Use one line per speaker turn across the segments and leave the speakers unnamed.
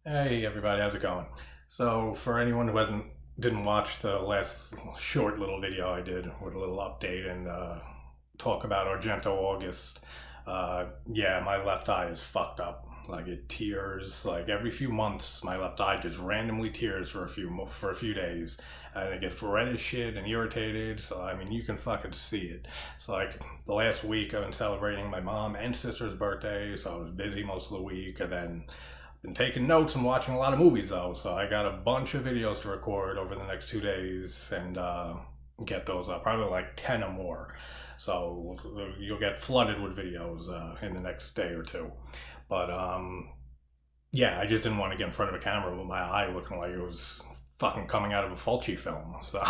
Hey everybody, how's it going? So for anyone who didn't watch the last short little video I did with a little update and talk about Argento August, yeah, my left eye is fucked up. Like it tears like every few months. My left eye just randomly tears for a few days, and it gets red as shit and irritated. So I mean, you can fucking see it. So like the last week, I've been celebrating my mom and sister's birthday, so I was busy most of the week, and then been taking notes and watching a lot of movies though, so I got a bunch of videos to record over the next 2 days and get those up. Probably like 10 or more. So you'll get flooded with videos in the next day or two. But yeah, I just didn't want to get in front of a camera with my eye looking like it was fucking coming out of a Fulci film. So,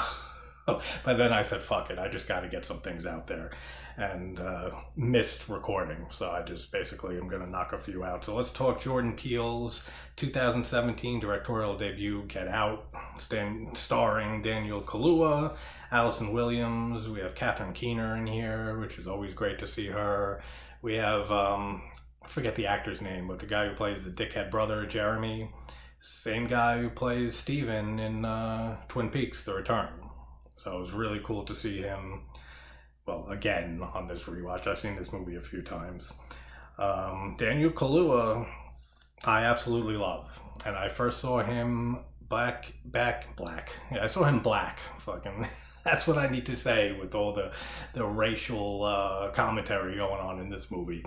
but then I said, fuck it, I just got to get some things out there, and missed recording. So I just basically am going to knock a few out. So let's talk Jordan Peele's 2017 directorial debut, Get Out, starring Daniel Kaluuya, Allison Williams. We have Catherine Keener in here, which is always great to see her. We have I forget the actor's name, but the guy who plays the dickhead brother, Jeremy, same guy who plays Steven in Twin Peaks: The Return. So it was really cool to see him, well, again on this rewatch. I've seen this movie a few times. Daniel Kaluuya, I absolutely love, and I first saw him black. Yeah, I saw him black. Fucking, that's what I need to say with all the racial commentary going on in this movie.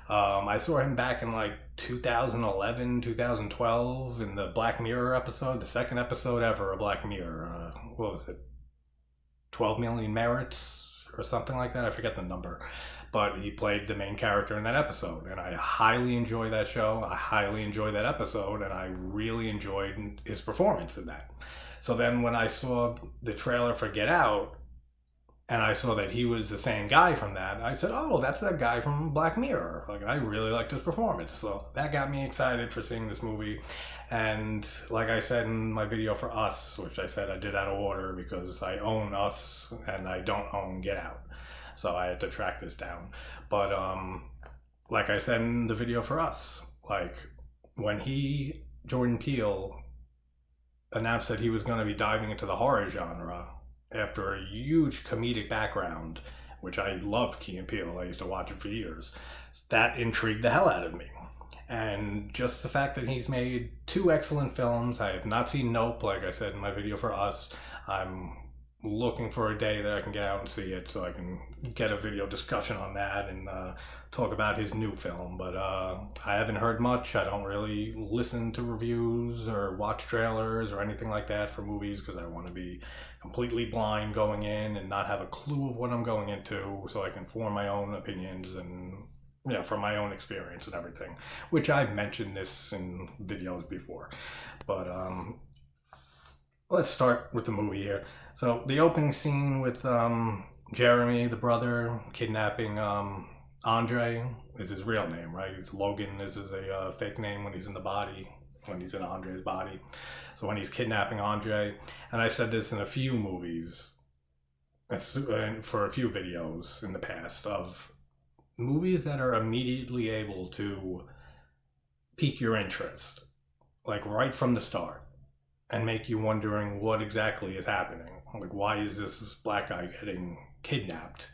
I saw him back in like 2011, 2012 in the Black Mirror episode, the second episode ever of Black Mirror. What was it? 12 Million Merits or something like that. I forget the number. But he played the main character in that episode, and I highly enjoy that show. I highly enjoy that episode, and I really enjoyed his performance in that. So then when I saw the trailer for Get Out, and I saw that he was the same guy from that, I said, oh, that's that guy from Black Mirror. Like, I really liked his performance. So that got me excited for seeing this movie. And like I said in my video for Us, which I said I did out of order because I own Us and I don't own Get Out. So I had to track this down. But like I said in the video for Us, like when Jordan Peele, announced that he was going to be diving into the horror genre after a huge comedic background, which I loved Key and Peele. I used to watch it for years. That intrigued the hell out of me. And just the fact that he's made two excellent films. I have not seen Nope, like I said in my video for Us. I'm looking for a day that I can get out and see it so I can get a video discussion on that and talk about his new film. But I haven't heard much. I don't really listen to reviews or watch trailers or anything like that for movies because I want to be completely blind going in and not have a clue of what I'm going into so I can form my own opinions and from my own experience and everything, which I've mentioned this in videos before. But let's start with the movie here. So the opening scene with Jeremy, the brother, kidnapping Andre is his real name, right? Logan is a fake name when he's in the body, when he's in Andre's body. So when he's kidnapping Andre, and I've said this in a few movies, for a few videos in the past, of movies that are immediately able to pique your interest, like right from the start, and make you wondering what exactly is happening. Like, why is this black guy getting kidnapped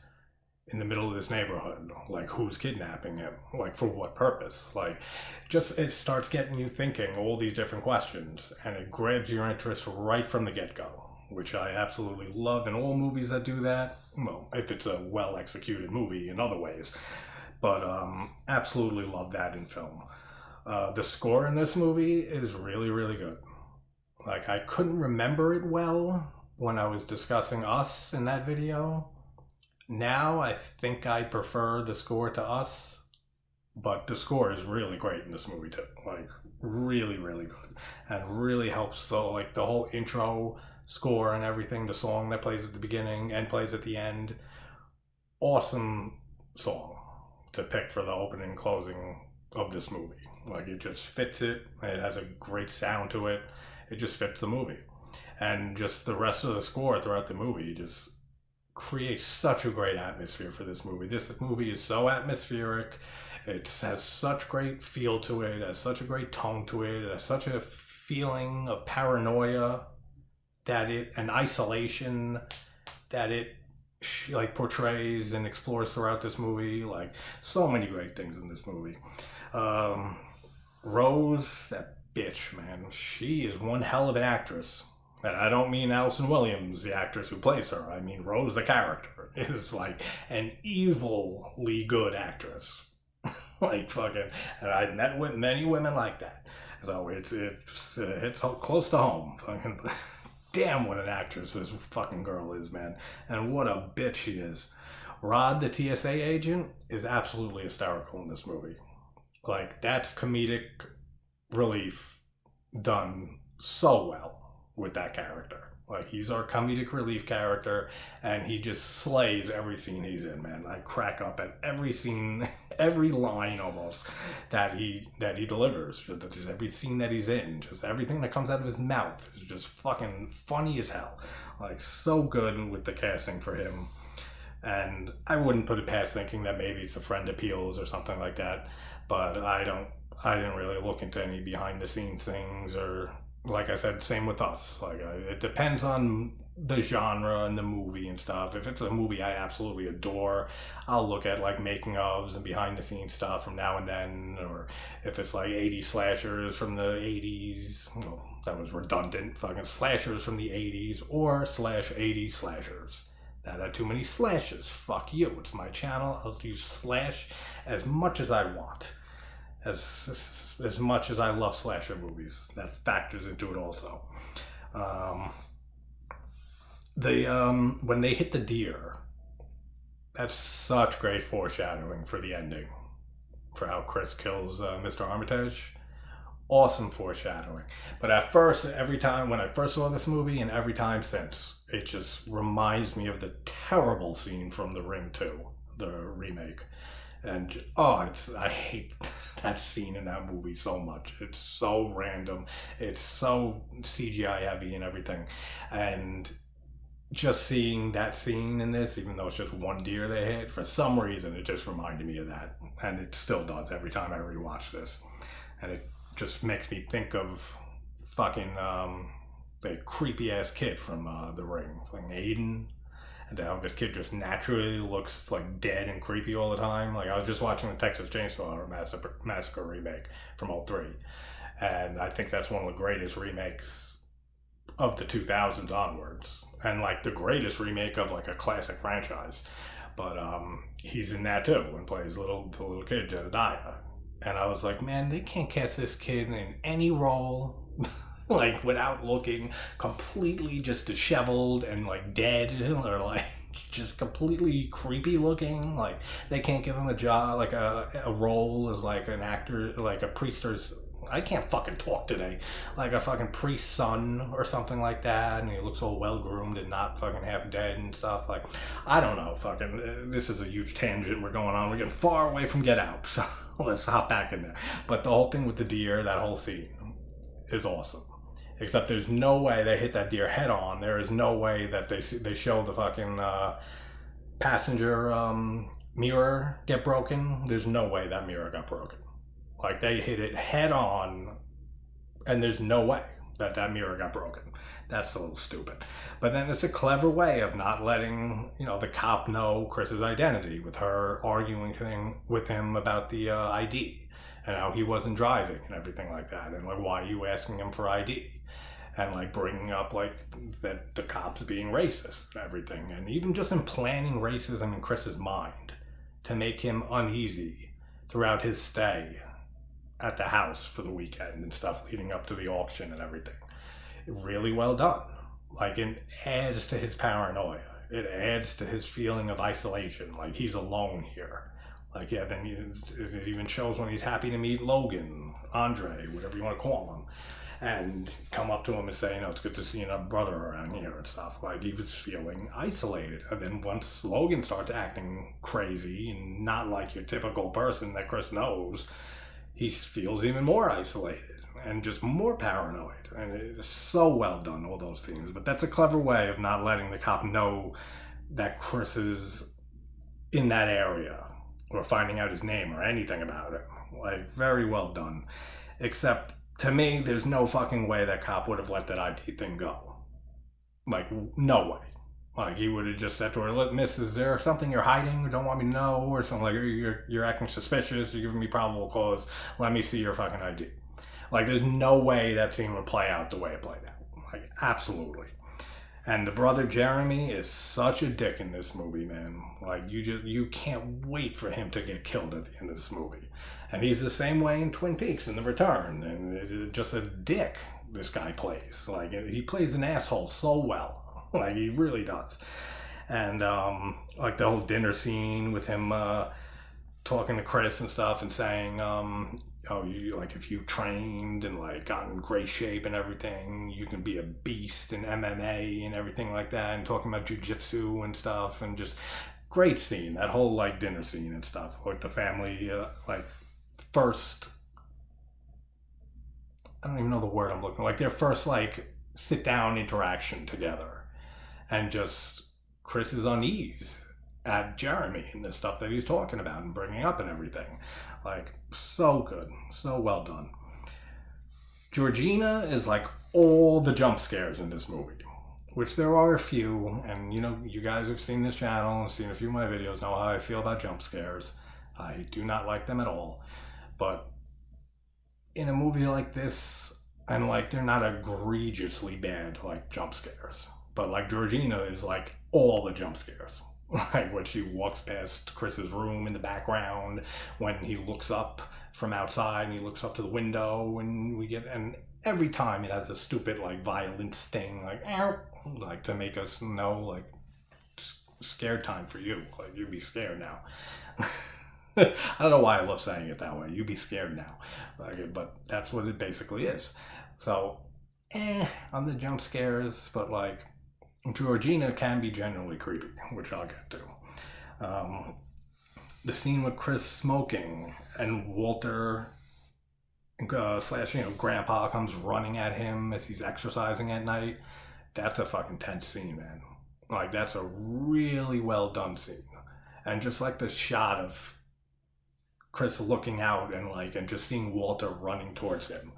in the middle of this neighborhood? Like, who's kidnapping him? Like, for what purpose? Like, just, it starts getting you thinking all these different questions, and it grabs your interest right from the get-go, which I absolutely love in all movies that do that. Well, if it's a well-executed movie in other ways. But absolutely love that in film. The score in this movie is really, really good. Like, I couldn't remember it well when I was discussing Us in that video. Now I think I prefer the score to Us, but the score is really great in this movie too. Like, really, really good, and really helps the whole intro score and everything. The song that plays at the beginning and plays at the end, awesome song to pick for the opening and closing of this movie. Like, it just fits it. It has a great sound to it. It just fits the movie. And just the rest of the score throughout the movie just creates such a great atmosphere for this movie. This movie is so atmospheric. It has such great feel to it, it has such a great tone to it, it has such a feeling of paranoia and isolation that it like portrays and explores throughout this movie. Like, so many great things in this movie. Rose, that bitch, man, she is one hell of an actress. And I don't mean Allison Williams, the actress who plays her. I mean Rose, the character, is like an evilly good actress. Like, fucking, and I've met with many women like that. So it's close to home. Fucking, damn, what an actress this fucking girl is, man. And what a bitch she is. Rod, the TSA agent, is absolutely hysterical in this movie. Like, that's comedic relief done so well with that character. Like, he's our comedic relief character, and he just slays every scene he's in, man. I crack up at every scene, every line almost that he delivers. Just every scene that he's in, just everything that comes out of his mouth is just fucking funny as hell. Like, so good with the casting for him. And I wouldn't put it past thinking that maybe it's a friend of Peele's or something like that, but I didn't really look into any behind the scenes things, or like I said, same with us. Like, it depends on the genre and the movie and stuff. If it's a movie I absolutely adore, I'll look at like making ofs and behind the scenes stuff from now and then. Or if it's like 80s slashers from the 80s, well, that was redundant, fucking slashers from the 80s, or /80s slashers. That had too many slashes. Fuck you. It's my channel. I'll do slash as much as I want. As much as I love slasher movies. That factors into it also. When they hit the deer, that's such great foreshadowing for the ending. For how Chris kills Mr. Armitage. Awesome foreshadowing. But at first, every time when I first saw this movie, and every time since, it just reminds me of the terrible scene from The Ring 2, the remake. And I hate that scene in that movie so much. It's so random. It's so CGI heavy and everything. And just seeing that scene in this, even though it's just one deer they hit, for some reason it just reminded me of that. And it still does every time I rewatch this. And it just makes me think of fucking the creepy ass kid from The Ring, like Aiden, and how this kid just naturally looks like dead and creepy all the time. Like, I was just watching the Texas Chainsaw Massacre remake from '03, and I think that's one of the greatest remakes of the 2000s onwards, and like the greatest remake of like a classic franchise. But he's in that too and plays the little kid Jedediah. And I was like, man, they can't cast this kid in any role like without looking completely just disheveled and like dead, or like just completely creepy looking. Like, they can't give him a job, like a role as like an actor, like a priest, or I can't fucking talk today, like a fucking priest's son or something like that, and he looks all well groomed and not fucking half dead and stuff. Like, I don't know, fucking, this is a huge tangent we're going on. We're getting far away from Get Out, so let's hop back in there. But the whole thing with the deer, that whole scene is awesome. Except there's no way they hit that deer head on. There is no way that they show the fucking passenger mirror get broken. There's no way that mirror got broken. Like, they hit it head on, and there's no way that mirror got broken. That's a little stupid. But then it's a clever way of not letting, the cop know Chris's identity, with her arguing with him about the ID and how he wasn't driving and everything like that. And like, why are you asking him for ID? And like bringing up like that the cops being racist and everything. And even just implanting racism in Chris's mind to make him uneasy throughout his stay at the house for the weekend and stuff leading up to the auction and everything. Really well done. Like, it adds to his paranoia. It adds to his feeling of isolation. Like, he's alone here. Like, yeah, then it even shows when he's happy to meet Logan, Andre, whatever you want to call him, and come up to him and say, it's good to see your brother around here and stuff. Like, he was feeling isolated. And then once Logan starts acting crazy and not like your typical person that Chris knows, he feels even more isolated and just more paranoid. And it's so well done, all those things. But that's a clever way of not letting the cop know that Chris is in that area or finding out his name or anything about it. Like, very well done. Except, to me, there's no fucking way that cop would have let that ID thing go. Like, no way. Like, he would have just said to her, "Look, miss, is there something you're hiding or don't want me to know?" Or something like, you're acting suspicious, you're giving me probable cause, let me see your fucking ID. Like, there's no way that scene would play out the way it played out. Like, absolutely. And the brother Jeremy is such a dick in this movie, man. Like, you can't wait for him to get killed at the end of this movie. And he's the same way in Twin Peaks in The Return. And just a dick this guy plays. Like, he plays an asshole so well. Like, he really does. And like the whole dinner scene with him talking to Chris and stuff and saying, oh, you, like, if you trained and like got in great shape and everything, you can be a beast in MMA and everything like that, and talking about jiu-jitsu and stuff, and just great scene, that whole like dinner scene and stuff with the family, like first, I don't even know the word I'm looking, like their first like sit down interaction together, and just Chris is unease at Jeremy and the stuff that he's talking about and bringing up and everything. Like, so good, so well done. Georgina is like all the jump scares in this movie, which there are a few, and you know, you guys have seen this channel and seen a few of my videos, know how I feel about jump scares. I do not like them at all. But in a movie like this, and like they're not egregiously bad like jump scares, but like Georgina is like all the jump scares. Like when she walks past Chris's room in the background, when he looks up from outside and he looks up to the window, and we get, and every time it has a stupid like violent sting, like to make us know, like, scared time for you, like you be scared now. I don't know why I love saying it that way. You be scared now, like, but that's what it basically is. So, on the jump scares, but like, Georgina can be generally creepy, which I'll get to. The scene with Chris smoking and Walter slash, you know, Grandpa comes running at him as he's exercising at night. That's a fucking tense scene, man. Like, that's a really well done scene. And just like the shot of Chris looking out and like, and just seeing Walter running towards him,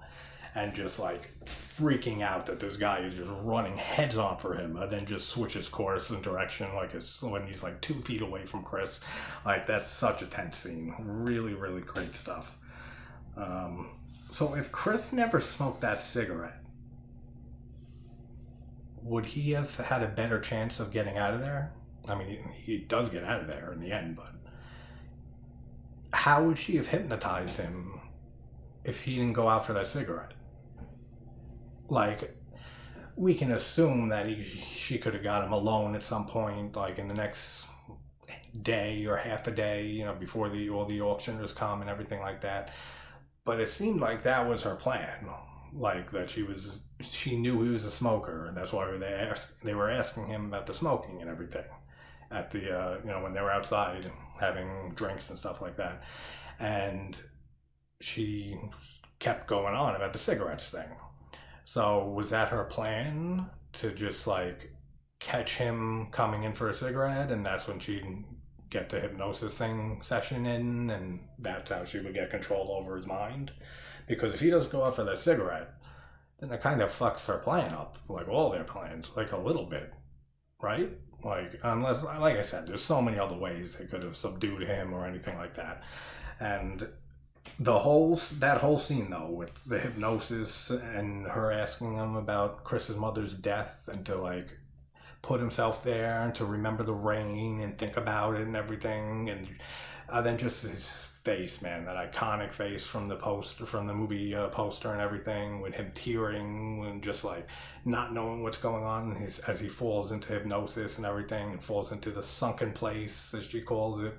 and just like freaking out that this guy is just running heads on for him, and then just switches course and direction like it's when he's like 2 feet away from Chris. Like, that's such a tense scene. Really, really great stuff. So if Chris never smoked that cigarette, would he have had a better chance of getting out of there? I mean, he does get out of there in the end, but how would she have hypnotized him if he didn't go out for that cigarette? Like, we can assume that she could have got him alone at some point, like in the next day or half a day, you know, before all the auctioneers come and everything like that. But it seemed like that was her plan, like that she knew he was a smoker, and that's why they were asking him about the smoking and everything at the you know, when they were outside having drinks and stuff like that, and she kept going on about the cigarettes thing. So was that her plan, to just like catch him coming in for a cigarette, and that's when she'd get the hypnosis session in, and that's how she would get control over his mind? Because if he doesn't go out for that cigarette, then it kind of fucks her plan up, like all their plans, like a little bit, right? Like, unless, like I said, there's so many other ways they could have subdued him or anything like that. And that whole scene though, with the hypnosis and her asking him about Chris's mother's death, and to like put himself there and to remember the rain and think about it and everything, and then just his face, man, that iconic face from the movie poster and everything, with him tearing and just like not knowing what's going on as he falls into hypnosis and everything, and falls into the sunken place, as she calls it.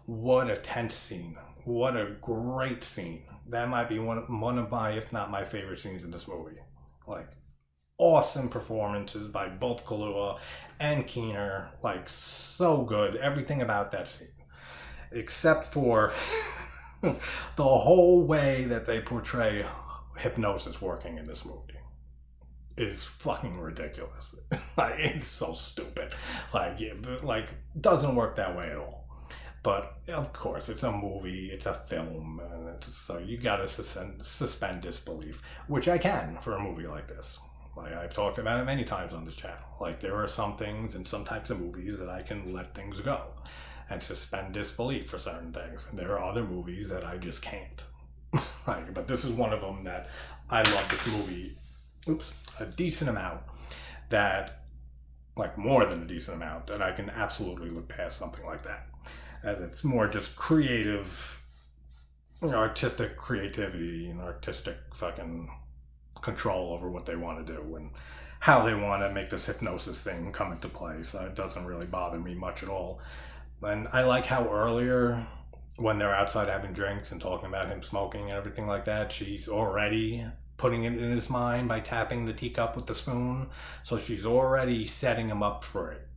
What a tense scene. What a great scene. That might be one of my, if not my favorite scenes in this movie. Like, awesome performances by both Kaluuya and Keener. Like, so good. Everything about that scene. Except for the whole way that they portray hypnosis working in this movie is fucking ridiculous. Like, it's so stupid. Like, doesn't work that way at all. But of course, it's a movie, it's a film, and so you gotta suspend disbelief, which I can for a movie like this. Like I've talked about it many times on this channel. Like there are some things in some types of movies that I can let things go and suspend disbelief for certain things, and there are other movies that I just can't. Like, but this is one of them that I love this movie. A decent amount that, like more than a decent amount, that I can absolutely look past something like that. As it's more just creative, artistic creativity and artistic fucking control over what they want to do and how they want to make this hypnosis thing come into play. So it doesn't really bother me much at all. And I like how earlier, when they're outside having drinks and talking about him smoking and everything like that, she's already putting it in his mind by tapping the teacup with the spoon. So she's already setting him up for it,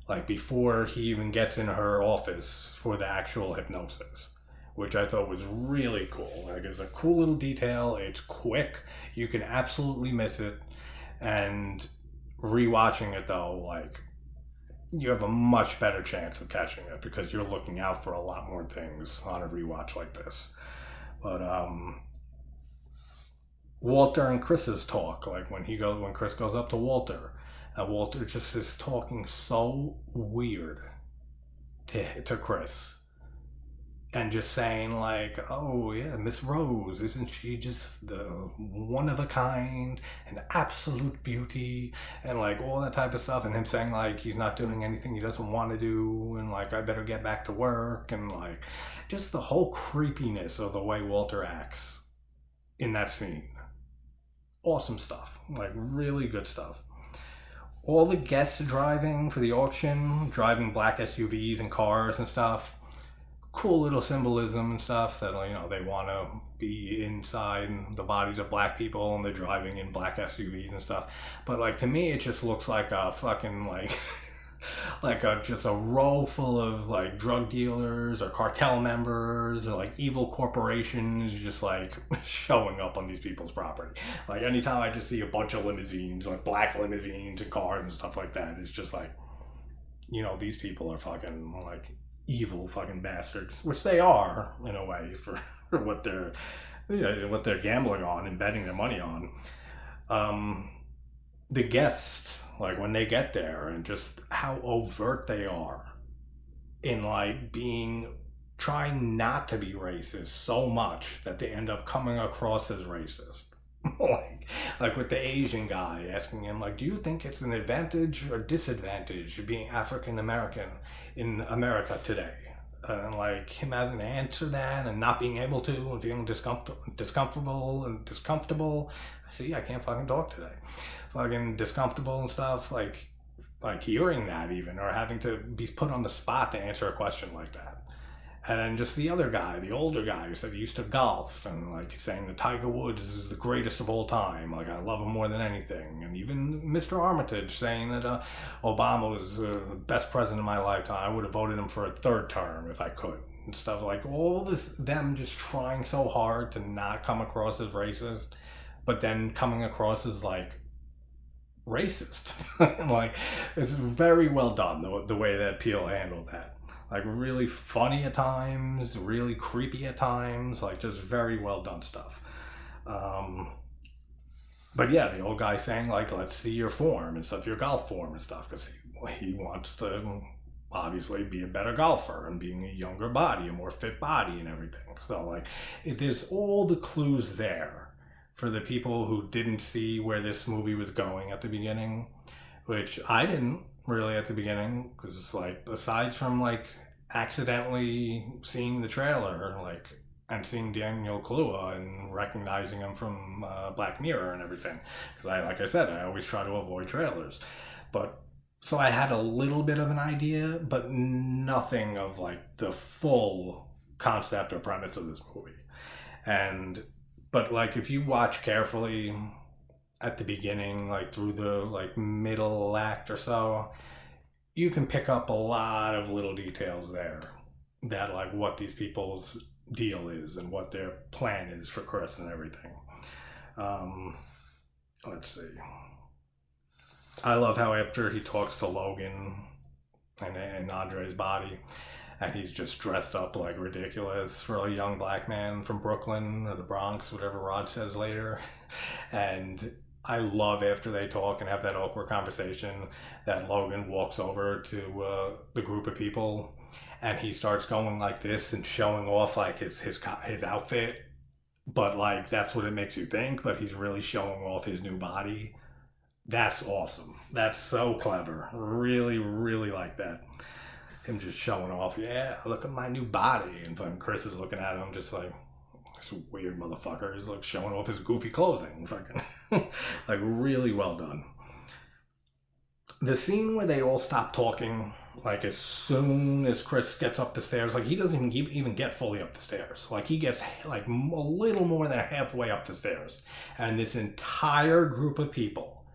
like before he even gets in her office for the actual hypnosis, which I thought was really cool. Like it's a cool little detail. It's quick. You can absolutely miss it. And rewatching it though, like you have a much better chance of catching it because you're looking out for a lot more things on a rewatch like this. But Walter and Chris's talk, like when Chris goes up to Walter, and Walter just is talking so weird to Chris, and just saying like, "Oh yeah, Miss Rose, isn't she just the one of a kind, an absolute beauty," and like all that type of stuff, and him saying like he's not doing anything he doesn't want to do, and like I better get back to work, and like just the whole creepiness of the way Walter acts in that scene. Awesome stuff, like really good stuff. All the guests driving for the auction, driving black SUVs and cars and stuff. Cool little symbolism and stuff that, they want to be inside the bodies of black people and they're driving in black SUVs and stuff. But like to me, it just looks like a fucking just a row full of like drug dealers or cartel members or like evil corporations just like showing up on these people's property. Like anytime I just see a bunch of limousines, like black limousines and cars and stuff like that, it's just like, these people are fucking like evil fucking bastards, which they are in a way for what they're gambling on and betting their money on. The guests, like when they get there, and just how overt they are in like trying not to be racist so much that they end up coming across as racist. like with the Asian guy asking him like, do you think it's an advantage or disadvantage being African American in America today? And like him having to answer that and not being able to and feeling discomfortable. See, I can't fucking talk today. Fucking discomfortable and stuff, like hearing that even, or having to be put on the spot to answer a question like that. And then just the other guy, the older guy who said he used to golf and like saying that Tiger Woods is the greatest of all time. Like I love him more than anything. And even Mr. Armitage saying that Obama was the best president of my lifetime. I would have voted him for a third term if I could. And stuff like all this, them just trying so hard to not come across as racist, but then coming across as like racist. Like it's very well done the way that Peele handled that. Like really funny at times, really creepy at times, like just very well done stuff. But yeah, the old guy saying like, let's see your form and stuff, your golf form and stuff, because he wants to obviously be a better golfer and being a younger body, a more fit body and everything. So like, there's all the clues there for the people who didn't see where this movie was going at the beginning, which I didn't really at the beginning, because like aside from like accidentally seeing the trailer and seeing Daniel Kaluuya and recognizing him from Black Mirror and everything, because I always try to avoid trailers, but so I had a little bit of an idea, but nothing of like the full concept or premise of this movie. But like if you watch carefully at the beginning, like through the like middle act or so, you can pick up a lot of little details there that like what these people's deal is and what their plan is for Chris and everything. Let's see. I love how after he talks to Logan and Andre's body, and he's just dressed up like ridiculous for a young black man from Brooklyn or the Bronx, whatever Rod says later. And I love after they talk and have that awkward conversation that Logan walks over to the group of people and he starts going like this and showing off like his outfit, but like that's what it makes you think, but he's really showing off his new body. That's awesome. That's so clever. Really, really like that. Him just showing off, yeah, look at my new body. And fucking Chris is looking at him just like, this weird motherfucker. He's like showing off his goofy clothing. Fucking like really well done. The scene where they all stop talking, like as soon as Chris gets up the stairs, like he doesn't even get fully up the stairs. Like he gets like a little more than halfway up the stairs. And this entire group of people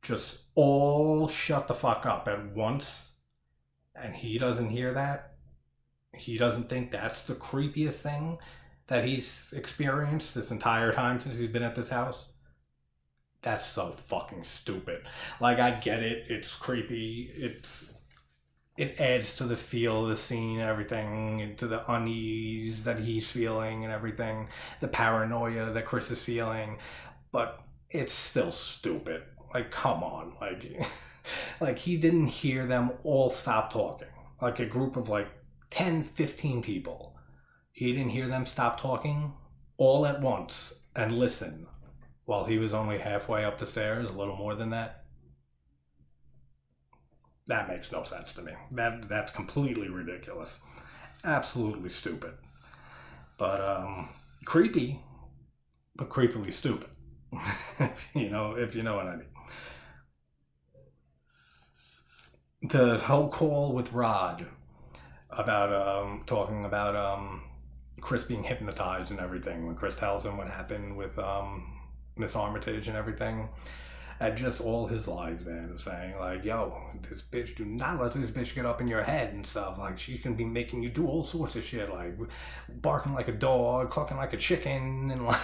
just all shut the fuck up at once. And he doesn't hear that. He doesn't think that's the creepiest thing that he's experienced this entire time since he's been at this house. That's so fucking stupid. Like, I get it. It's creepy. It adds to the feel of the scene and everything, to the unease that he's feeling and everything, the paranoia that Chris is feeling, but it's still stupid. Like, come on. Like he didn't hear them all stop talking. Like a group of like 10, 15 people. He didn't hear them stop talking all at once and listen while he was only halfway up the stairs, a little more than that. That makes no sense to me. That's completely ridiculous. Absolutely stupid. But creepy, but creepily stupid. if you know what I mean. The whole call with Rod about talking about Chris being hypnotized and everything, when Chris tells him what happened with Miss Armitage and everything, and just all his lies, man, of saying like, yo, this bitch, do not let this bitch get up in your head and stuff. Like, she's gonna be making you do all sorts of shit, like barking like a dog, clucking like a chicken, and like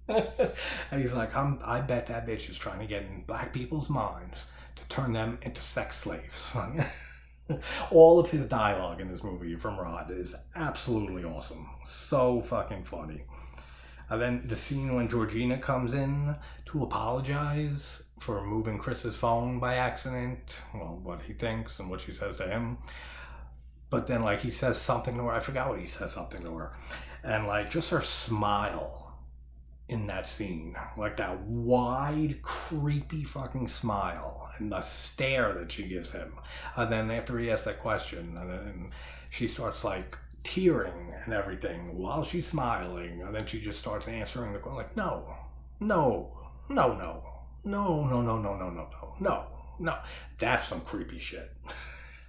and he's like, I bet that bitch is trying to get in black people's minds to turn them into sex slaves. All of his dialogue in this movie from Rod is absolutely awesome. So fucking funny. And then the scene when Georgina comes in to apologize for moving Chris's phone by accident. Well, what he thinks and what she says to him. But then like he says something to her. I forgot what he says something to her. And like just her smile in that scene, like that wide, creepy fucking smile and the stare that she gives him. And then after he asks that question, and then she starts like tearing and everything while she's smiling, and then she just starts answering the question like, no. That's some creepy shit.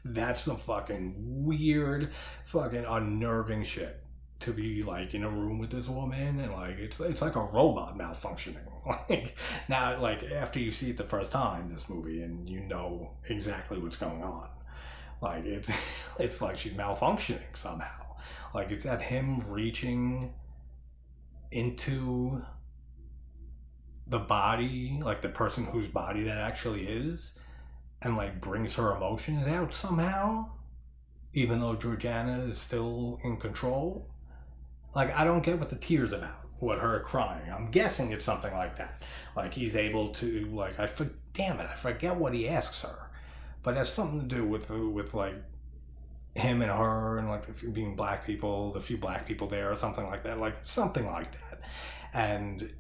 That's some fucking weird, fucking unnerving shit. To be like in a room with this woman and like it's like a robot malfunctioning. Like now, like after you see it the first time, this movie, and you know exactly what's going on, like it's like she's malfunctioning somehow. Like it's at him reaching into the body, like the person whose body that actually is, and like brings her emotions out somehow, even though Georgiana is still in control. Like, I don't get what the tears about, what her crying. I'm guessing it's something like that. Like, he's able to, like, I forget what he asks her. But it has something to do with like, him and her and, like, being black people, the few black people there or something like that. Like, something like that. And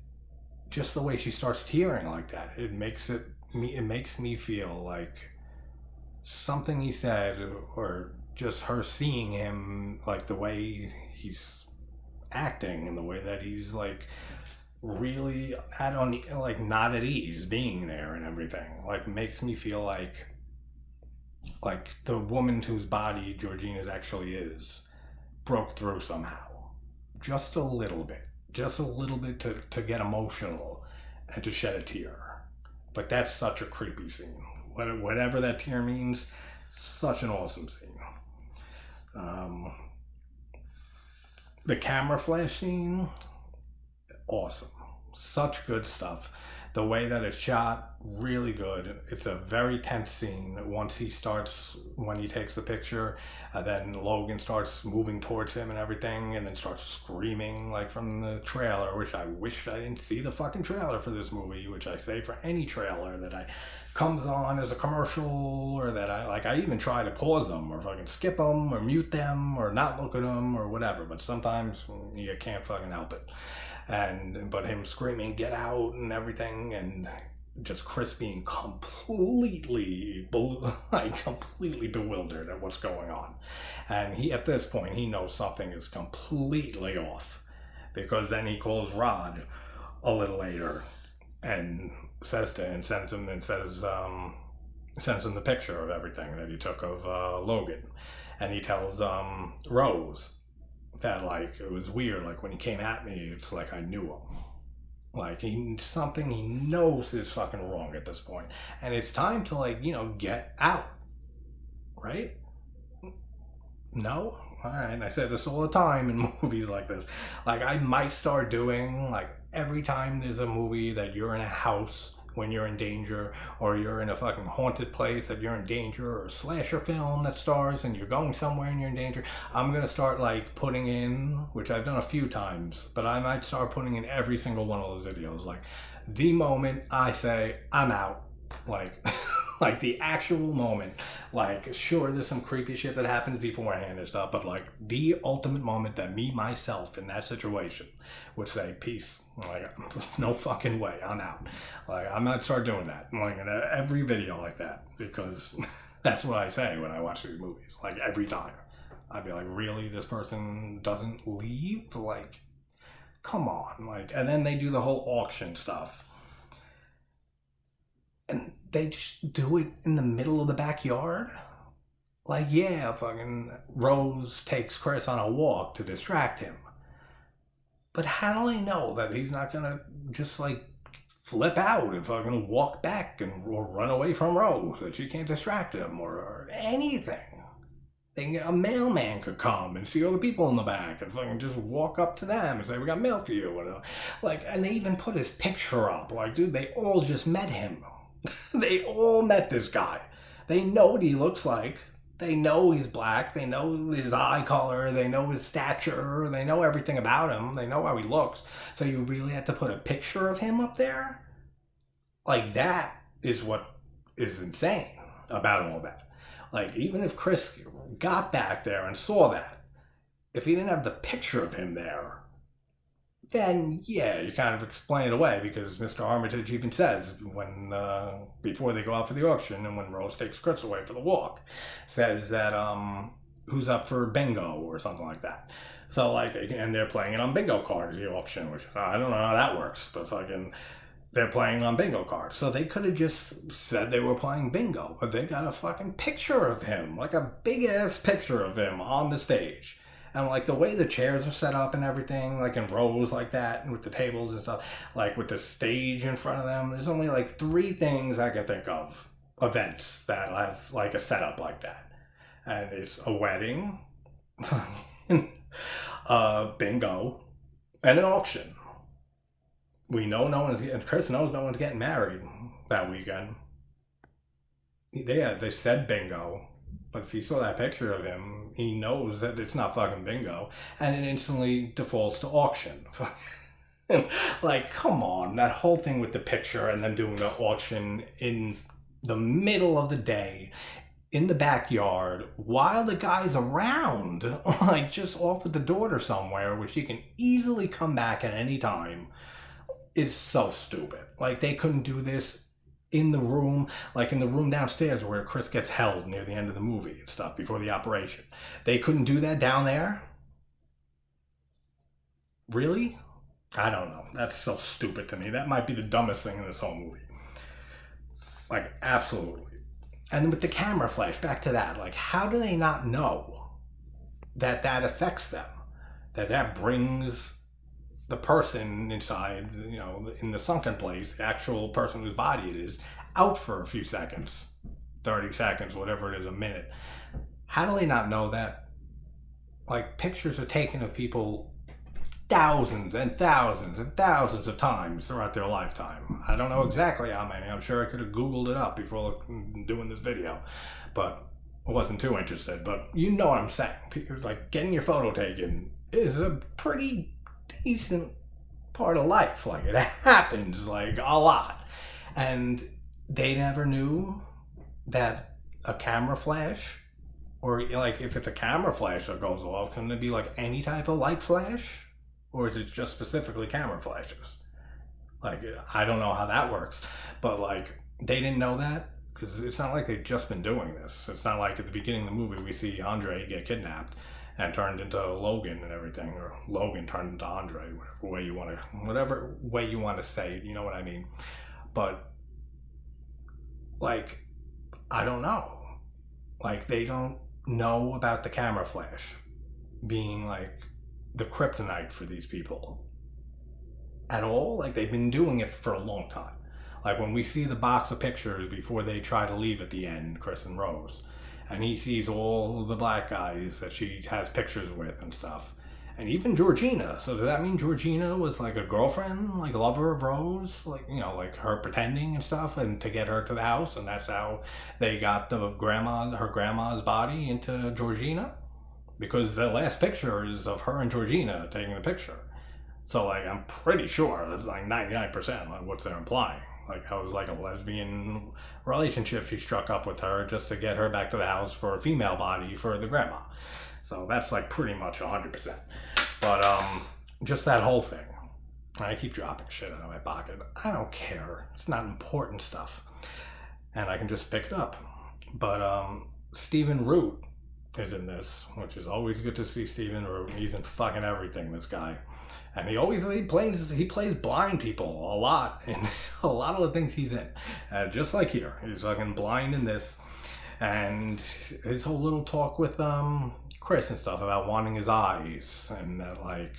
just the way she starts tearing like that, it makes me feel like something he said, or just her seeing him, like, the way he's acting and the way that he's like really not at ease being there and everything, like makes me feel like the woman whose body Georgina's actually is broke through somehow, just a little bit to get emotional and to shed a tear. But that's such a creepy scene, whatever that tear means. Such an awesome scene. The camera flash scene, awesome. Such good stuff. The way that it's shot, really good. It's a very tense scene when he takes the picture, then Logan starts moving towards him and everything, and then starts screaming like from the trailer, which I wish I didn't see the fucking trailer for this movie, which I say for any trailer that comes on as a commercial, or that I even try to pause them or fucking skip them or mute them or not look at them or whatever, but sometimes you can't fucking help it. But him screaming "get out" and everything, and just Chris being completely bewildered at what's going on. And at this point he knows something is completely off, because then he calls Rod a little later and sends him the picture of everything that he took of Logan, and he tells Rose that like it was weird, like when he came at me, it's like I knew him, like something he knows is fucking wrong at this point, and it's time to get out, right? No? Alright, I say this all the time in movies like this. Like, I might start doing, like, every time there's a movie that you're in a house when you're in danger, or you're in a fucking haunted place that you're in danger, or a slasher film that stars and you're going somewhere and you're in danger, I'm gonna start, like, putting in, which I've done a few times, but I might start putting in every single one of those videos, like, the moment I say, I'm out, like... like the actual moment, like sure there's some creepy shit that happens beforehand and stuff, but like the ultimate moment that me myself in that situation would say peace, like no fucking way, I'm out. Like I might start doing that like in every video like that, because that's what I say when I watch these movies. Like every time I'd be like, really, this person doesn't leave? Like come on. Like, and then they do the whole auction stuff. And they just do it in the middle of the backyard. Like, yeah, fucking Rose takes Chris on a walk to distract him. But how do they know that he's not gonna just like flip out and fucking walk back or run away from Rose, that she can't distract him or anything? A mailman could come and see all the people in the back and fucking just walk up to them and say, we got mail for you. And they even put his picture up. Like, dude, they all just met him. They all met this guy. They know what he looks like. They know he's black. They know his eye color. They know his stature. They know everything about him. They know how he looks. So you really have to put a picture of him up there? Like, that is what is insane about all that. Like, even if Chris got back there and saw that, if he didn't have the picture of him there, then yeah, you kind of explain it away, because Mr. Armitage even says when before they go out for the auction and when Rose takes Chris away for the walk, says that who's up for bingo or something like that. So like, and they're playing it on bingo cards at the auction, which I don't know how that works, but fucking they're playing on bingo cards. So they could have just said they were playing bingo, but they got a fucking picture of him, like a big ass picture of him on the stage. And like the way the chairs are set up and everything, like in rows like that, and with the tables and stuff, like with the stage in front of them, there's only like 3 things I can think of, events that have like a setup like that. And it's a wedding, bingo, and an auction. We know Chris knows no one's getting married that weekend. They said bingo. But if he saw that picture of him, he knows that it's not fucking bingo, and it instantly defaults to auction. Like, come on, that whole thing with the picture and them doing the auction in the middle of the day, in the backyard, while the guy's around, like just off with the daughter somewhere, which he can easily come back at any time, is so stupid. Like, they couldn't do this in the room, like in the room downstairs where Chris gets held near the end of the movie and stuff before the operation. They couldn't do that down there? Really? I don't know. That's so stupid to me. That might be the dumbest thing in this whole movie. Like, absolutely. And then with the camera flash, back to that, like, how do they not know that that affects them? That brings the person inside, in the sunken place, the actual person whose body it is, out for a few seconds, 30 seconds, whatever it is, a minute. How do they not know that? Like, pictures are taken of people thousands and thousands and thousands of times throughout their lifetime. I don't know exactly how many. I'm sure I could have Googled it up before doing this video, but I wasn't too interested. But you know what I'm saying. Like, getting your photo taken is a pretty decent part of life. Like, it happens like a lot. And they never knew that a camera flash, or like if it's a camera flash that goes off, can it be like any type of light flash? Or is it just specifically camera flashes? Like, I don't know how that works. But like, they didn't know that, because it's not like they've just been doing this. It's not like at the beginning of the movie we see Andre get kidnapped and turned into Logan and everything, or Logan turned into Andre, whatever way you want to say it, you know what I mean. But like, I don't know. Like, they don't know about the camera flash being like the kryptonite for these people at all. Like, they've been doing it for a long time. Like, when we see the box of pictures before they try to leave at the end, Chris and Rose, and he sees all the black guys that she has pictures with and stuff, and even Georgina. So does that mean Georgina was like a girlfriend, like lover of Rose, like, you know, like her pretending and stuff, and to get her to the house, and that's how they got her grandma's body into Georgina? Because the last picture is of her and Georgina taking the picture. So like, I'm pretty sure it's like 99% like what they're implying. Like, I was like a lesbian relationship she struck up with her just to get her back to the house for a female body for the grandma. So that's like pretty much 100%. But just that whole thing. I keep dropping shit out of my pocket. I don't care. It's not important stuff. And I can just pick it up. But Stephen Root is in this, which is always good to see Stephen Root. He's in fucking everything, this guy. And he plays blind people a lot in a lot of the things he's in. Just like here. He's fucking blind in this. And his whole little talk with Chris and stuff about wanting his eyes, and that like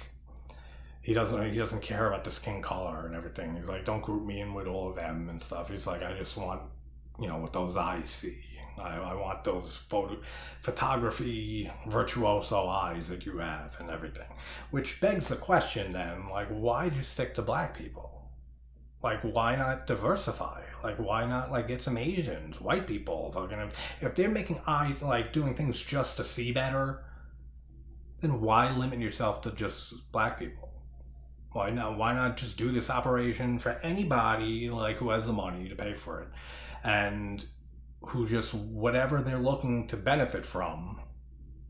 he doesn't care about the skin color and everything. He's like, don't group me in with all of them and stuff. He's like, I just want, you know, what those eyes see. I want those photography virtuoso eyes that you have and everything. Which begs the question then, like, why do you stick to black people? Like, why not diversify? Like, why not, like, get some Asians, white people? Fucking, if they're making eyes, like, doing things just to see better, then why limit yourself to just black people? Why not just do this operation for anybody, like, who has the money to pay for it? And who just, whatever they're looking to benefit from,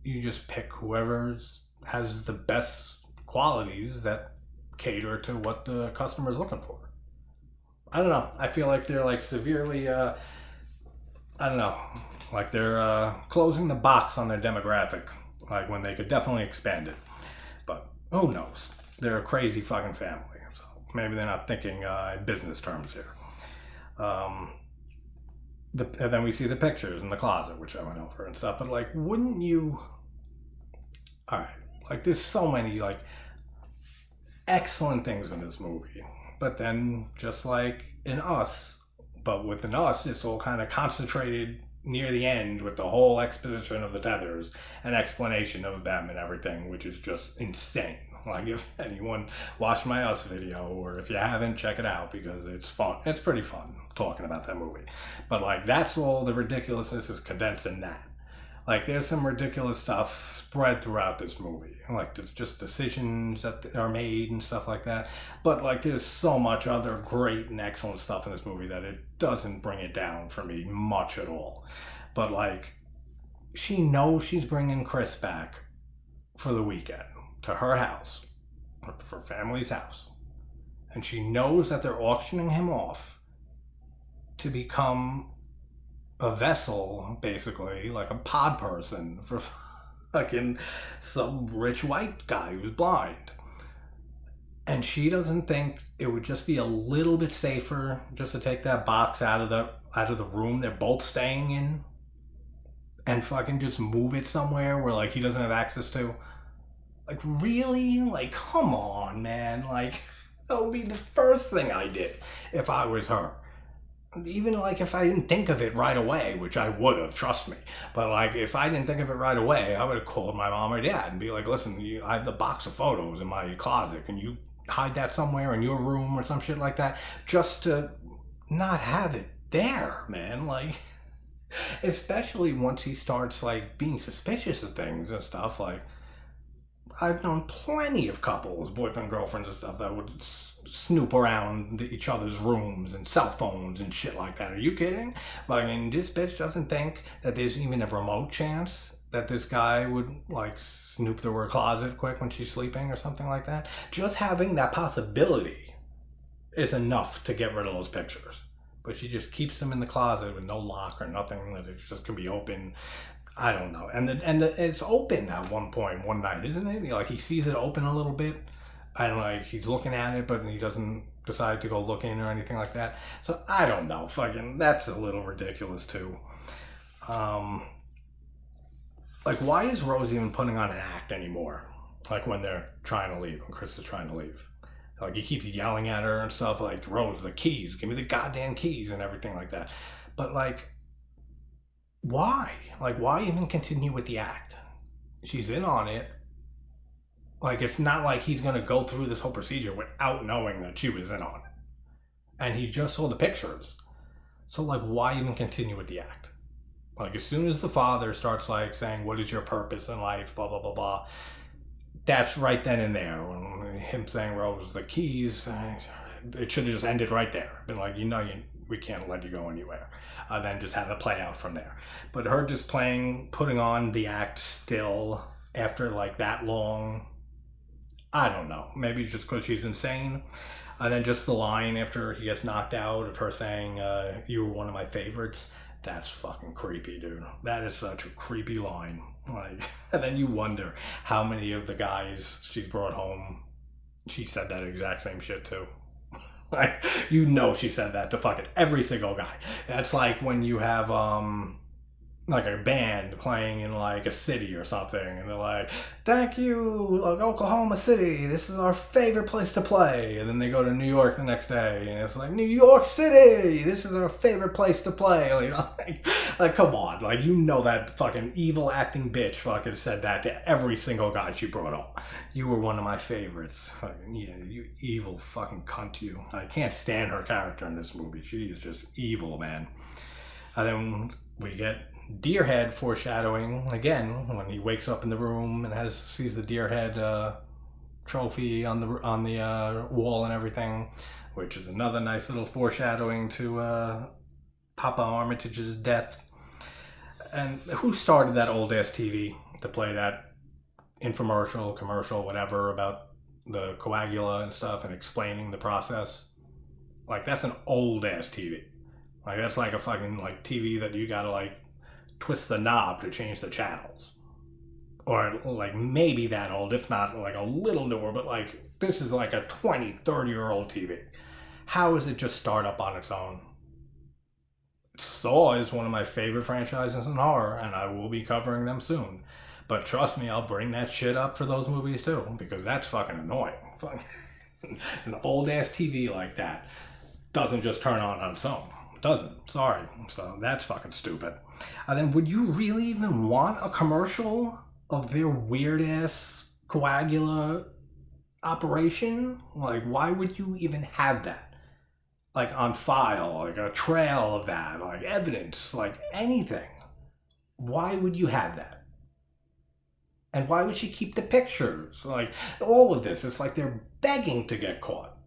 you just pick whoever has the best qualities that cater to what the customer is looking for. I don't know. I feel like they're like severely, I don't know, like they're closing the box on their demographic, like when they could definitely expand it. But who knows? They're a crazy fucking family, so maybe they're not thinking in business terms here. And then we see the pictures in the closet, which I went over and stuff. But like, wouldn't you? All right, like there's so many like excellent things in this movie, but then just like in Us, but within Us, it's all kind of concentrated near the end with the whole exposition of the tethers and explanation of them and everything, which is just insane. Like, if anyone watched my Us video, or if you haven't, check it out, because it's fun. It's pretty fun talking about that movie. But like, that's all the ridiculousness is condensed in that. Like, there's some ridiculous stuff spread throughout this movie. Like, there's just decisions that are made and stuff like that. But like, there's so much other great and excellent stuff in this movie that it doesn't bring it down for me much at all. But like, she knows she's bringing Chris back for the weekend to her house, for family's house. And she knows that they're auctioning him off to become a vessel, basically, like a pod person for fucking some rich white guy who's blind. And she doesn't think it would just be a little bit safer just to take that box out of the room they're both staying in and fucking just move it somewhere where like he doesn't have access to. Like, really? Like, come on, man. Like, that would be the first thing I did if I was her. even like if I didn't think of it right away, which I would have, trust me. But like if I didn't think of it right away, I would have called my mom or dad and be like, listen, I have the box of photos in my closet. Can you hide that somewhere in your room or some shit like that? Just to not have it there, man. Like, especially once he starts like being suspicious of things and stuff. Like, I've known plenty of couples, boyfriend, girlfriends and stuff, that would snoop around each other's rooms and cell phones and shit like that. Are you kidding? Like, and this bitch doesn't think that there's even a remote chance that this guy would like snoop through her closet quick when she's sleeping or something like that. Just having that possibility is enough to get rid of those pictures. But she just keeps them in the closet with no lock or nothing, that it just can be open. I don't know. And it's open at one point, one night, isn't it? Like, he sees it open a little bit, and like he's looking at it, but he doesn't decide to go look in or anything like that. So I don't know. Fucking, that's a little ridiculous too. Like, why is Rose even putting on an act anymore? Like when they're trying to leave, when Chris is trying to leave. Like, he keeps yelling at her and stuff, like, Rose, the keys, give me the goddamn keys and everything like that. But like, why? Like, why even continue with the act? She's in on it. Like, it's not like he's going to go through this whole procedure without knowing that she was in on it. And he just saw the pictures. So, like, why even continue with the act? Like, as soon as the father starts, like, saying, what is your purpose in life, blah, blah, blah, blah, that's right then and there. When him saying, Rose, the keys, it should have just ended right there. Been like, we can't let you go anywhere. Then just have it play out from there. But her just putting on the act still after like that long, I don't know. Maybe just because she's insane. And then just the line after he gets knocked out of her saying, you were one of my favorites. That's fucking creepy, dude. That is such a creepy line. Like, and then you wonder how many of the guys she's brought home, she said that exact same shit too. Like, she said that to fucking every single guy. That's like when you have like a band playing in like a city or something, and they're like, thank you, like, Oklahoma City, this is our favorite place to play. And then they go to New York the next day, and it's like, New York City, this is our favorite place to play. Like come on, like, that fucking evil acting bitch fucking said that to every single guy she brought up. You were one of my favorites. Fucking, yeah, you evil fucking cunt, you. I can't stand her character in this movie. She is just evil, man. And then we get deer head foreshadowing again when he wakes up in the room and sees the deer head trophy on the wall and everything, which is another nice little foreshadowing to Papa Armitage's death. And who started that old ass TV to play that commercial, whatever, about the coagula and stuff and explaining the process? Like, that's an old ass TV. Like, that's like a fucking like TV that you gotta like twist the knob to change the channels. Or like maybe that old, if not like a little newer, but like this is like a 20-30-year-old TV. How does it just start up on its own? Saw is one of my favorite franchises in horror, and I will be covering them soon. But trust me, I'll bring that shit up for those movies too, because that's fucking annoying. An old ass TV like that doesn't just turn on its own. Doesn't. Sorry. So that's fucking stupid. And then would you really even want a commercial of their weird ass coagula operation? Like, why would you even have that? Like, on file, like a trail of that, like evidence, like anything. Why would you have that? And why would she keep the pictures? Like, all of this, it's like they're begging to get caught.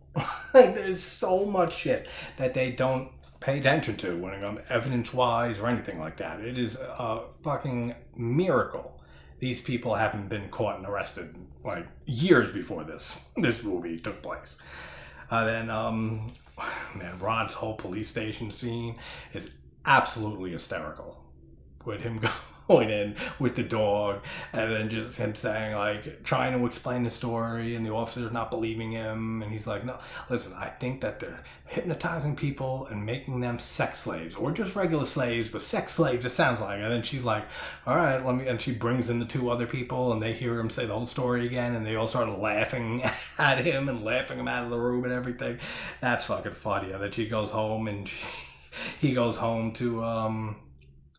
Like, there's so much shit that they don't pay attention to when it comes evidence-wise or anything like that. It is a fucking miracle these people haven't been caught and arrested like years before this movie took place. Then man, Rod's whole police station scene is absolutely hysterical, with him going in with the dog, and then just him saying, like, trying to explain the story, and the officer's not believing him, and he's like, no, listen, I think that they're hypnotizing people and making them sex slaves, or just regular slaves, but sex slaves, it sounds like. And then she's like, all right, and she brings in the two other people, and they hear him say the whole story again, and they all start laughing at him and laughing him out of the room and everything. That's fucking funny. And then she goes home, and he goes home to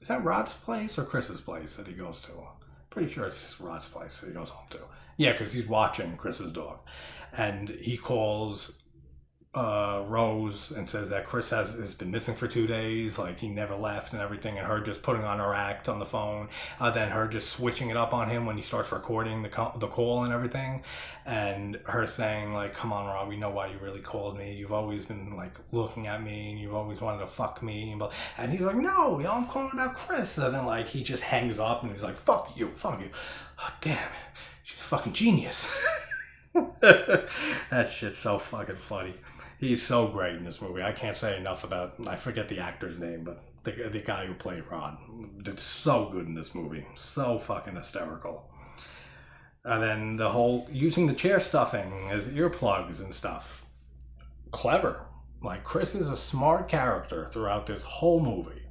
is that Rod's place or Chris's place that he goes to? Pretty sure it's Rod's place that he goes home to. Yeah, because he's watching Chris's dog, and he calls Rose and says that Chris has been missing for 2 days, like he never left and everything, and her just putting on her act on the phone, then her just switching it up on him when he starts recording the call and everything, and her saying like, come on Rob, we know why you really called me, you've always been like looking at me and you've always wanted to fuck me, and he's like, no, I'm calling about Chris, and then like he just hangs up and he's like, fuck you. Oh, damn, she's a fucking genius. That shit's so fucking funny. He's so great in this movie. I can't say enough about, I forget the actor's name, but the guy who played Rod did so good in this movie. So fucking hysterical. And then the whole, using the chair stuffing as earplugs and stuff. Clever. Like, Chris is a smart character throughout this whole movie,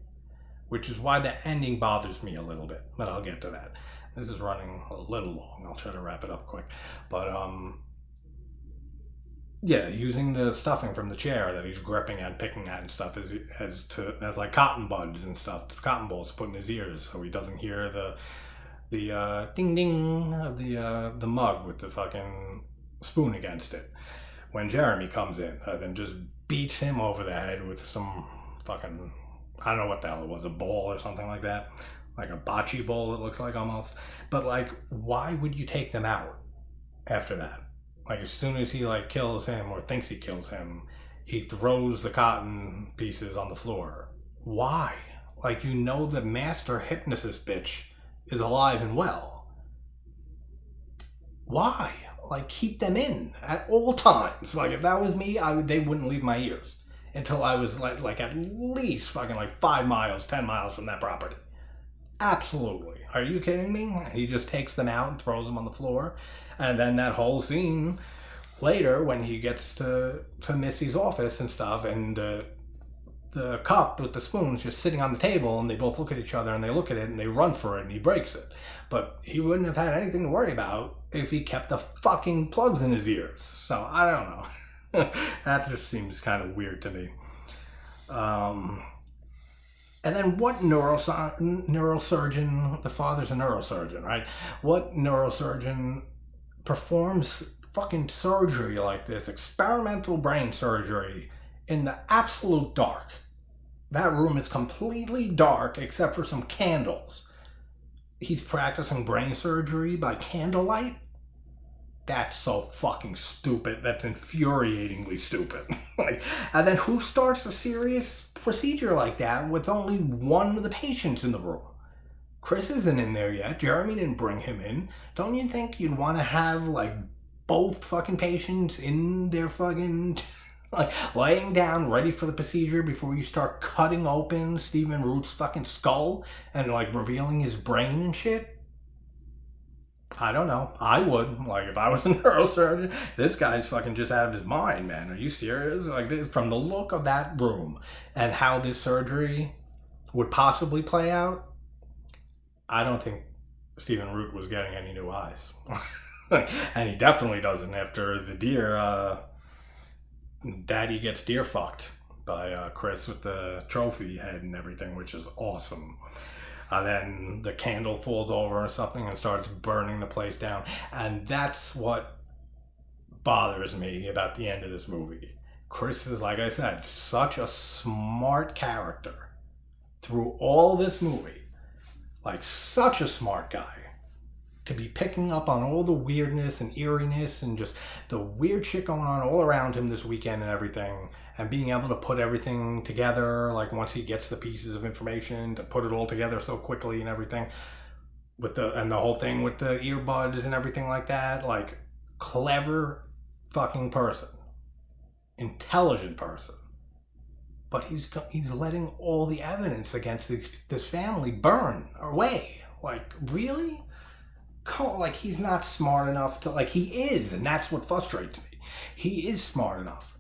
which is why the ending bothers me a little bit, but I'll get to that. This is running a little long. I'll try to wrap it up quick. But, yeah, using the stuffing from the chair that he's gripping at, picking at and stuff as like cotton buds and stuff, cotton balls to put in his ears, so he doesn't hear the ding ding of the mug with the fucking spoon against it. When Jeremy comes in, then just beats him over the head with some fucking, I don't know what the hell it was, a ball or something like that, like a bocce ball it looks like almost. But like, why would you take them out after that? Like, as soon as he, like, kills him or thinks he kills him, he throws the cotton pieces on the floor. Why? Like, you know the master hypnotist bitch is alive and well. Why? Like, keep them in at all times. Like, if that was me, they wouldn't leave my ears until I was, like at least fucking, like, 5 miles, 10 miles from that property. Absolutely. Are you kidding me? He just takes them out and throws them on the floor. And then that whole scene later when he gets to Missy's office and stuff, and the cup with the spoon's just sitting on the table, and they both look at each other and they look at it and they run for it and he breaks it. But he wouldn't have had anything to worry about if he kept the fucking plugs in his ears. So I don't know. That just seems kind of weird to me. And then what neurosurgeon, the father's a neurosurgeon, right? What neurosurgeon performs fucking surgery like this, experimental brain surgery, in the absolute dark? That room is completely dark except for some candles. He's practicing brain surgery by candlelight? That's so fucking stupid. That's infuriatingly stupid. Like, and then who starts a serious procedure like that with only one of the patients in the room? Chris isn't in there yet. Jeremy didn't bring him in. Don't you think you'd want to have, like, both fucking patients in their fucking, like, laying down ready for the procedure before you start cutting open Stephen Root's fucking skull and, like, revealing his brain and shit? I don't know. I would. Like, if I was a neurosurgeon, this guy's fucking just out of his mind, man. Are you serious? Like, from the look of that room and how this surgery would possibly play out, I don't think Stephen Root was getting any new eyes. And he definitely doesn't after the deer, Daddy gets deer fucked by Chris with the trophy head and everything, which is awesome. Then the candle falls over or something and starts burning the place down. And that's what bothers me about the end of this movie. Chris is, like I said, such a smart character through all this movie. Like, such a smart guy. To be picking up on all the weirdness and eeriness and just the weird shit going on all around him this weekend and everything, and being able to put everything together, like once he gets the pieces of information, to put it all together so quickly and everything, and the whole thing with the earbuds and everything like that. Like, clever fucking person, intelligent person, but he's letting all the evidence against this family burn away. Like, really? Like, he's not smart enough to, like, he is, and that's what frustrates me. He is smart enough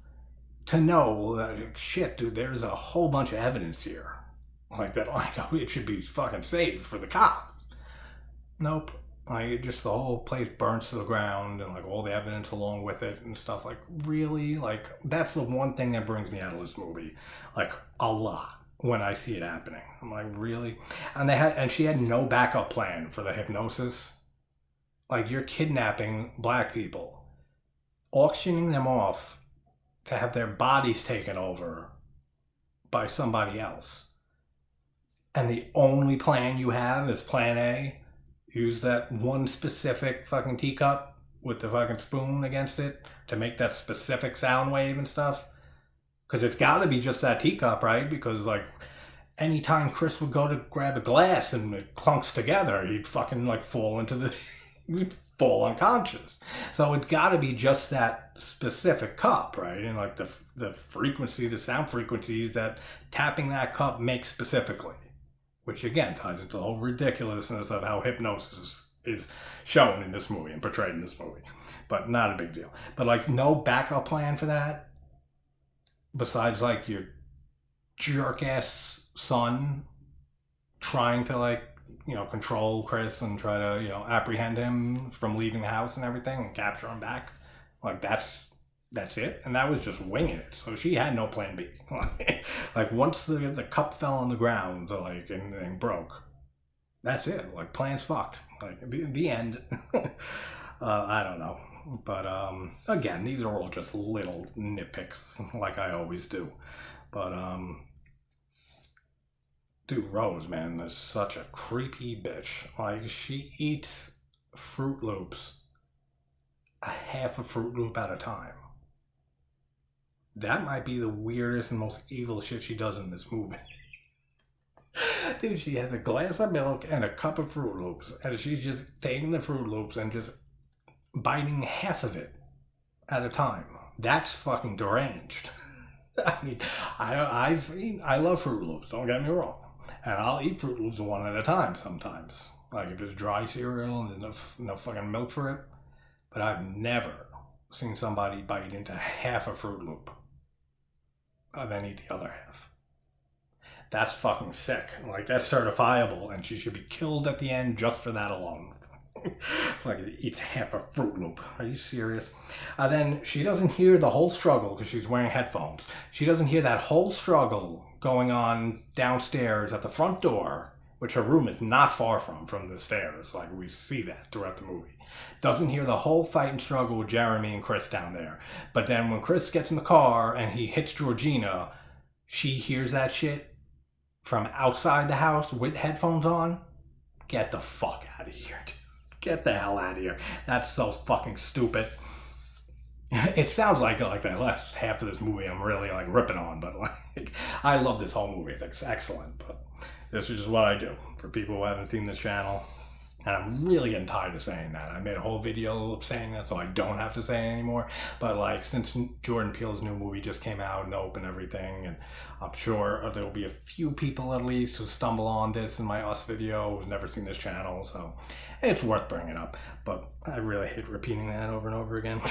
to know that, shit, dude, there's a whole bunch of evidence here. Like, that, like, it should be fucking saved for the cops. Nope. Like, just the whole place burns to the ground and like all the evidence along with it and stuff. Like, really, like that's the one thing that brings me out of this movie, like a lot when I see it happening. I'm like, really? And she had no backup plan for the hypnosis. Like, you're kidnapping black people, auctioning them off to have their bodies taken over by somebody else. And the only plan you have is plan A. Use that one specific fucking teacup with the fucking spoon against it to make that specific sound wave and stuff. Because it's got to be just that teacup, right? Because, like, anytime Chris would go to grab a glass and it clunks together, he'd fucking, like, fall into the... he'd fall unconscious. So it's got to be just that specific cup, right? And, like, the frequency, the sound frequencies that tapping that cup makes specifically. Which, again, ties into the whole ridiculousness of how hypnosis is shown in this movie and portrayed in this movie. But not a big deal. But, like, no backup plan for that? Besides, like, your jerk-ass son trying to, like, you know, control Chris and try to, you know, apprehend him from leaving the house and everything and capture him back. Like, that's it. And that was just winging it. So she had no plan B. Like, once the cup fell on the ground, like, and broke, that's it. Like, plan's fucked. Like, the end. I don't know. But, again, these are all just little nitpicks, like I always do. But, dude, Rose, man, is such a creepy bitch. Like, she eats Fruit Loops, a half a Fruit Loop at a time. That might be the weirdest and most evil shit she does in this movie. Dude, she has a glass of milk and a cup of Fruit Loops, and she's just taking the Fruit Loops and just biting half of it at a time. That's fucking deranged. I mean, I love Fruit Loops, don't get me wrong. And I'll eat Fruit Loops one at a time sometimes. Like, if it's dry cereal and there's no fucking milk for it. But I've never seen somebody bite into half a Fruit Loop and then eat the other half. That's fucking sick. Like, that's certifiable, and she should be killed at the end just for that alone. Like, it eats half a Fruit Loop. Are you serious? Then she doesn't hear the whole struggle because she's wearing headphones. She doesn't hear that whole struggle going on downstairs at the front door, which her room is not far from the stairs. Like, we see that throughout the movie. Doesn't hear the whole fight and struggle with Jeremy and Chris down there. But then when Chris gets in the car and he hits Georgina, she hears that shit from outside the house with headphones on. Get the fuck out of here, dude. Get the hell out of here. That's so fucking stupid. It sounds like the last half of this movie I'm really like ripping on, but like I love this whole movie. It's excellent, but this is just what I do for people who haven't seen this channel. And I'm really getting tired of saying that. I made a whole video of saying that so I don't have to say it anymore. But like, since Jordan Peele's new movie just came out, Nope and everything, and I'm sure there'll be a few people at least who stumble on this in my Us video who's never seen this channel, so it's worth bringing up. But I really hate repeating that over and over again.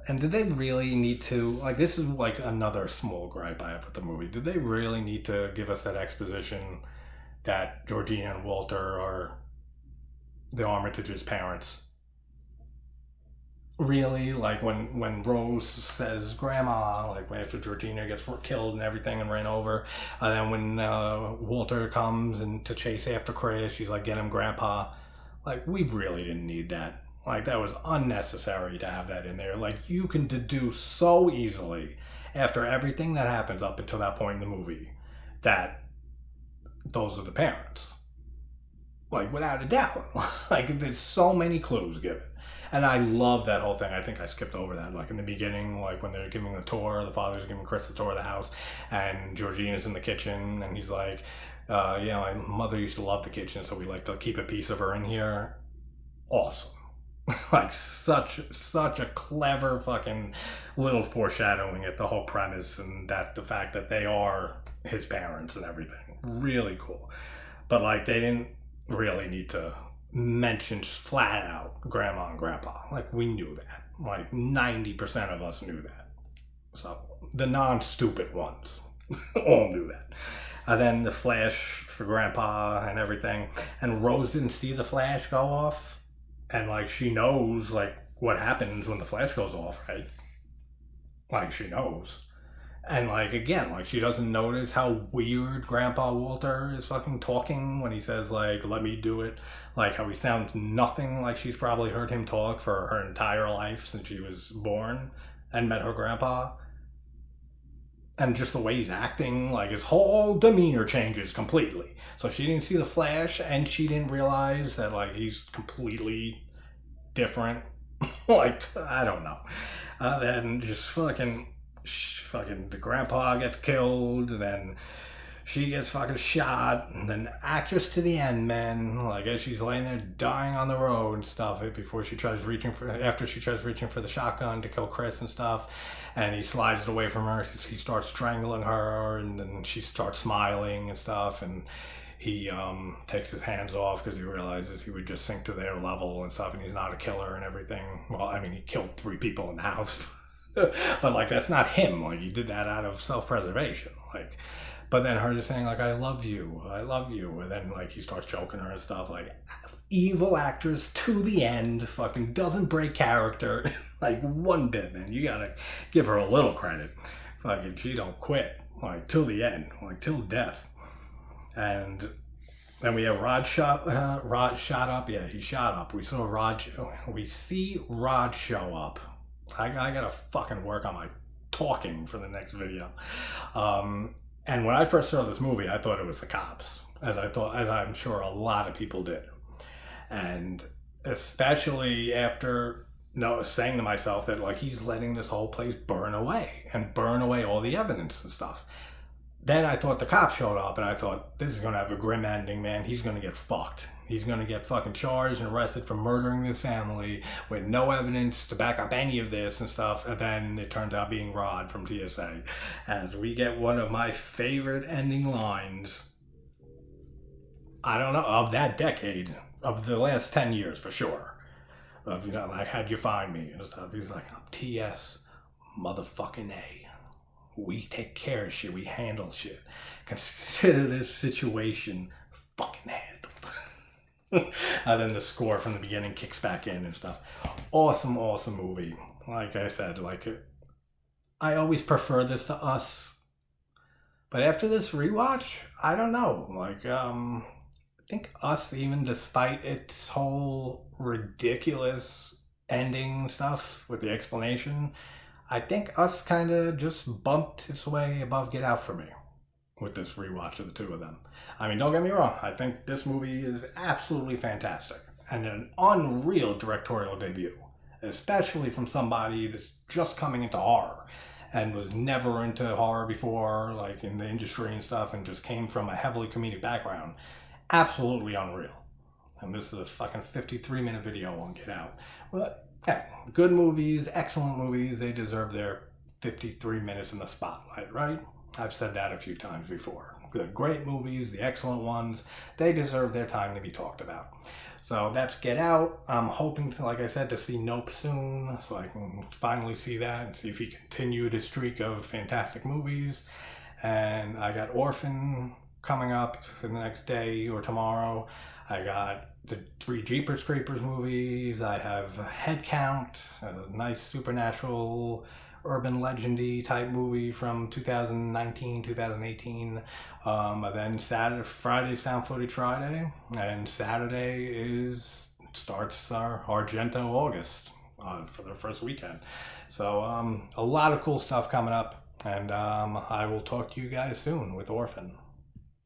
And did they really need to, like, this is like another small gripe I have with the movie. Did they really need to give us that exposition that Georgina and Walter are the Armitage's parents? Really? Like, when Rose says grandma, like after Georgina gets killed and everything and ran over, and then when Walter comes and to chase after Chris, she's like, get him grandpa. Like, we really didn't need that. Like, that was unnecessary to have that in there. Like, you can deduce so easily after everything that happens up until that point in the movie that those are the parents. Like, without a doubt. Like, there's so many clues given. And I love that whole thing. I think I skipped over that. Like, in the beginning, like, when they're giving the tour, the father's giving Chris the tour of the house, and Georgina's in the kitchen, and he's like, yeah, my mother used to love the kitchen, so we like to keep a piece of her in here. Awesome. Like, such a clever fucking little foreshadowing at the whole premise, and that the fact that they are his parents and everything. Really cool. But, like, they didn't really need to mention flat out grandma and grandpa. Like, we knew that. Like, 90% of us knew that. So, the non-stupid ones all knew that. And then the flash for Grandpa and everything. And Rose didn't see the flash go off. And like she knows like what happens when the flash goes off, right? Like she knows. And like again, like she doesn't notice how weird Grandpa Walter is fucking talking when he says like "let me do it," like how he sounds nothing like she's probably heard him talk for her entire life since she was born and met her grandpa. And just the way he's acting, like his whole demeanor changes completely. So she didn't see the flash, and she didn't realize that like he's completely different. Like I don't know. Then just fucking the grandpa gets killed, then she gets fucking shot, and then actress to the end, man. Like as she's laying there dying on the road and stuff, before she tries reaching for after she tries reaching for the shotgun to kill Chris and stuff, and he slides it away from her. He starts strangling her, and then she starts smiling and stuff, and he takes his hands off because he realizes he would just sink to their level and stuff, and he's not a killer and everything. Well, I mean, he killed 3 people in the house. But like that's not him. Like he did that out of self-preservation. Like, but then her just saying like I love you, and then like he starts choking her and stuff. Like evil actress to the end, fucking doesn't break character like one bit, man. You gotta give her a little credit. Fucking she don't quit like till the end, like till death. And then we have Rod shot up. Yeah, he shot up. We see Rod show up. I gotta fucking work on my talking for the next video. And when I first saw this movie, I thought it was the cops, as I'm sure a lot of people did. And especially after saying to myself that like he's letting this whole place burn away all the evidence and stuff. Then I thought the cops showed up, and I thought, this is going to have a grim ending, man. He's going to get fucked. He's going to get fucking charged and arrested for murdering this family with no evidence to back up any of this and stuff. And then it turns out being Rod from TSA. And we get one of my favorite ending lines, I don't know, of that decade, of the last 10 years for sure. Of, you know, like, how'd you find me and stuff. He's like, I'm TS motherfucking A. We take care of shit. We handle shit. Consider this situation fucking handled. And then the score from the beginning kicks back in and stuff. Awesome movie. Like I said, like I always prefer this to Us, but after this rewatch, I don't know. Like I think Us, even despite its whole ridiculous ending stuff with the explanation, I think Us kind of just bumped its way above Get Out for me with this rewatch of the two of them. I mean, don't get me wrong. I think this movie is absolutely fantastic and an unreal directorial debut, especially from somebody that's just coming into horror and was never into horror before, like in the industry and stuff, and just came from a heavily comedic background. Absolutely unreal. And this is a fucking 53-minute video on Get Out. Well, yeah, good movies, excellent movies, they deserve their 53 minutes in the spotlight, right? I've said that a few times before. The great movies, the excellent ones, they deserve their time to be talked about. So that's Get Out. I'm hoping to, like I said, to see Nope soon, so I can finally see that and see if he continued his streak of fantastic movies. And I got Orphan coming up for the next day or tomorrow. I got the 3 Jeepers Creepers movies. I have Head Count, a nice supernatural, urban legendy type movie from 2019, 2018. Then Friday's Found Footage Friday, and Saturday starts our Argento August for the first weekend. So a lot of cool stuff coming up, and I will talk to you guys soon with Orphan.